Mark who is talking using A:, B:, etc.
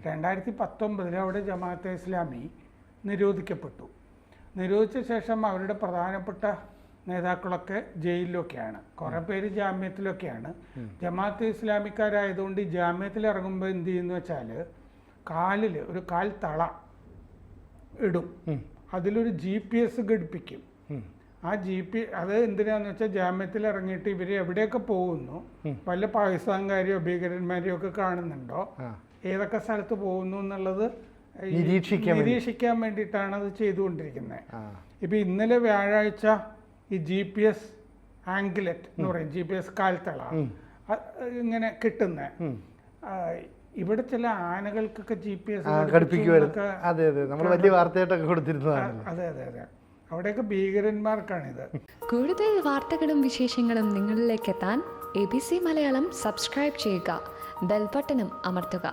A: 2019 അവിടെ ജമാഅത്തെ ഇസ്ലാമി നിരോധിക്കപ്പെട്ടു. നിരോധിച്ച ശേഷം അവരുടെ പ്രധാനപ്പെട്ട നേതാക്കളൊക്കെ ജയിലിലൊക്കെയാണ്, കുറേ പേര് ജാമ്യത്തിലൊക്കെയാണ്. ജമാഅത്തെ ഇസ്ലാമിക്കാരായതുകൊണ്ട് ഈ ജാമ്യത്തിൽ ഇറങ്ങുമ്പോൾ എന്ത് ചെയ്യുന്നു വെച്ചാൽ കാലിൽ ഒരു കാൽ തള ഇടും, അതിലൊരു GPS ഘടിപ്പിക്കും. ആ അത് എന്തിനാന്ന് വെച്ചാൽ ജാമ്യത്തിൽ ഇറങ്ങിയിട്ട് ഇവർ എവിടെയൊക്കെ പോകുന്നു, വല്ല പാകിസ്ഥാൻകാരെയോ ഭീകരന്മാരെയോ ഒക്കെ കാണുന്നുണ്ടോ, ഏതൊക്കെ സ്ഥലത്ത് പോകുന്നു എന്നുള്ളത് നിരീക്ഷിക്കാൻ വേണ്ടിയിട്ടാണ് അത് ചെയ്തുകൊണ്ടിരിക്കുന്നത്. ഇപ്പം ഇന്നലെ വ്യാഴാഴ്ച ഈ GPS ആംഗിലറ്റ് എന്ന് പറയും, GPS കാൽത്തള ഇങ്ങനെ കിട്ടുന്ന ഇവിടെ ചില ആനകൾക്കൊക്കെ GPS അതെ അവിടെയൊക്കെ ഭീകരന്മാർക്കാണിത്.
B: കൂടുതൽ വാർത്തകളും വിശേഷങ്ങളും നിങ്ങളിലേക്ക് എത്താൻ ABC മലയാളം സബ്സ്ക്രൈബ് ചെയ്യുക, ബെൽബട്ടനും അമർത്തുക.